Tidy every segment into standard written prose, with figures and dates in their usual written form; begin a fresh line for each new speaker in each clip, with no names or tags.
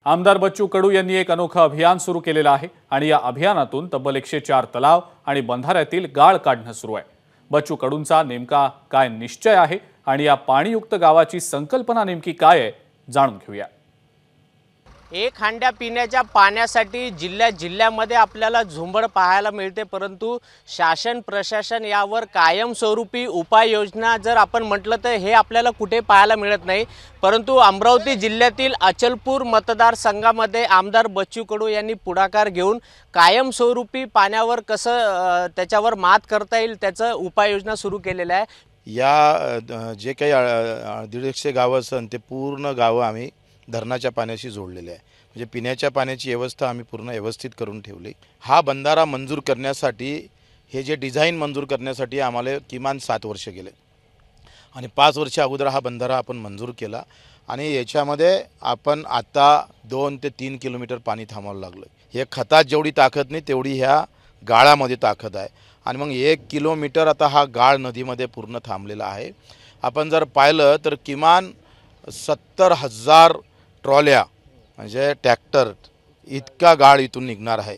आमदार बच्चू कडू यांनी एक अनोखं अभियान सुरू केलेलं आहे आणि या अभियानातून तब्बल 104 तलाव आणि बंधाऱ्यातील गाळ काढणं सुरू आहे। बच्चू कडूंचा नेमका काय निश्चय आहे आणि या पाणीयुक्त गावाची संकल्पना नेमकी काय आहे जाणून घेऊया।
एक हांड्या पिण्याच्या पाण्यासाठी जिल्ह्यामध्ये आपल्याला झुंबड पाहायला मिळते, परंतु शासन प्रशासन यावर कायमस्वरूपी उपाययोजना जर आपण म्हटलं तर हे आपल्याला कुठे पाहायला मिळत नाही। परंतु अमरावती जिल्ह्यातील अचलपूर मतदारसंघामध्ये आमदार बच्चू कडू यांनी पुढाकार घेऊन कायमस्वरूपी पाण्यावर कसं त्याच्यावर मात करता येईल त्याचं उपाययोजना सुरू केलेलं आहे।
या जे काही 150 गावं असन ते पूर्ण गावं आम्ही धरणाच्या पाण्याशी जोडलेले आहे। म्हणजे पिण्याच्या पाण्याची व्यवस्था आम्ही पूर्ण व्यवस्थित करून ठेवली। हा बंधारा मंजूर करण्यासाठी हे जे डिझाइन मंजूर करण्यासाठी आम्हाला किमान 7 वर्ष गेले आणि 5 वर्ष अगोदर हा बंधारा आपण मंजूर केला आणि याच्यामध्ये आपण आता 2 ते 3 किलोमीटर पाणी थांबवायला लागलं। हे खतात जेवढी ताकद नाही तेवढी ह्या गाळामध्ये ताकद आहे आणि मग 1 किलोमीटर आता हा गाळ नदीमध्ये पूर्ण थांबलेला आहे। आपण जर पाहिलं तर किमान 70,000 ट्रॉल्या म्हणजे ट्रॅक्टर इतका गाळ इथून निघणार आहे।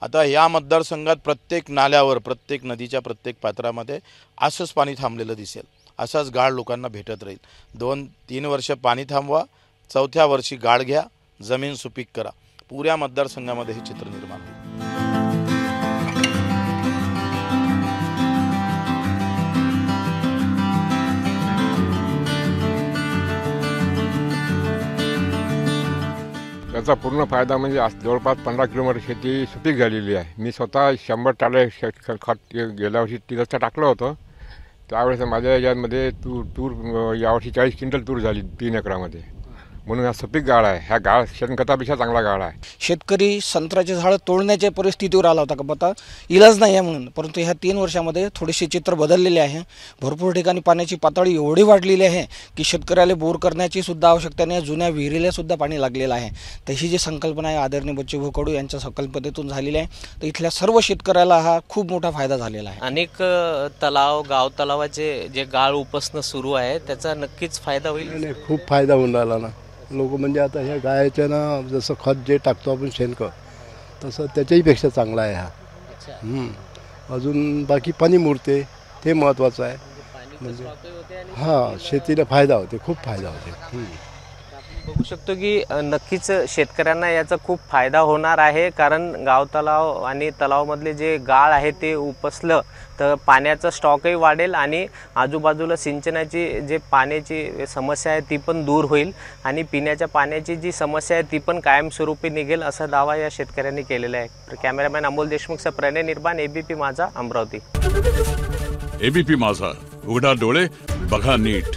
आता या मतदारसंघात प्रत्येक नाल्यावर प्रत्येक नदीच्या प्रत्येक पात्रामध्ये असंच पाणी थांबलेलं दिसेल, असाच गाळ लोकांना भेटत राहील। 2-3 वर्ष पाणी थांबवा, 4थ्या वर्षी गाळ घ्या, जमीन सुपीक करा, पुऱ्या मतदारसंघामध्ये हे चित्र निर्माण होईल।
त्याचा पूर्ण फायदा म्हणजे जवळपास 15 किलोमीटर शेती सुपीक झालेली आहे। मी स्वतः 100 टाळे खत गेल्या वर्षी 30 टाकलं होतं, त्यावेळेस माझ्या याच्यामध्ये तूर यावर्षी 40 क्विंटल तूर झाली 3 एकरामध्ये। म्हणून हा सुपीक गाळ आहे, ह्या गाळ शेणखतापेक्षा चांगला गाळ आहे।
शेतकरी संत्र्याचे झाडं तोडण्याच्या परिस्थितीवर आला होता का आता इलाज नाही आहे म्हणून, परंतु ह्या 3 वर्षामध्ये थोडेसे चित्र बदललेले आहे। भरपूर ठिकाणी पाण्याची पातळी एवढी वाढलेली आहे की शेतकऱ्याला बोर करण्याची सुद्धा आवश्यकता नाही, जुन्या विहिरीला सुद्धा पाणी लागलेलं आहे। तर ही जी संकल्पना आहे आदरणीय बच्चू कडू यांच्या संकल्पनेतून झालेली आहे, तर इथल्या सर्व शेतकऱ्याला हा खूप मोठा फायदा झालेला आहे।
अनेक तलाव गाव तलावाचे जे गाळ उपसणं सुरू आहे त्याचा नक्कीच फायदा होईल।
खूप फायदा होऊन राहिला ना। लोक म्हणजे आता ह्या गायच्या ना जसं खत जे टाकतो आपण शेणखत तसं त्याच्याही पेक्षा चांगला आहे हा। अजून बाकी पाणी मुरते ते महत्त्वाचं आहे। म्हणजे हां शेतीला फायदा होते, खूप फायदा होते।
बघू शकतो की नक्कीच शेतकऱ्यांना याचा खूप फायदा होणार आहे, कारण गाव तलाव आणि तलावामधले जे गाळ आहे ते उपसलं तर पाण्याचा स्टॉकही वाढेल आणि आजूबाजूला सिंचनाची जे पाण्याची समस्या आहे ती पण दूर होईल आणि पिण्याच्या पाण्याची जी समस्या आहे ती पण कायमस्वरूपी निघेल असा दावा या शेतकऱ्यांनी केलेला आहे। तर कॅमेरामॅन अमोल देशमुखचा प्रणय निर्माण, एबीपी माझा, अमरावती।
एबीपी माझा, उघडा डोळे बघा नीट।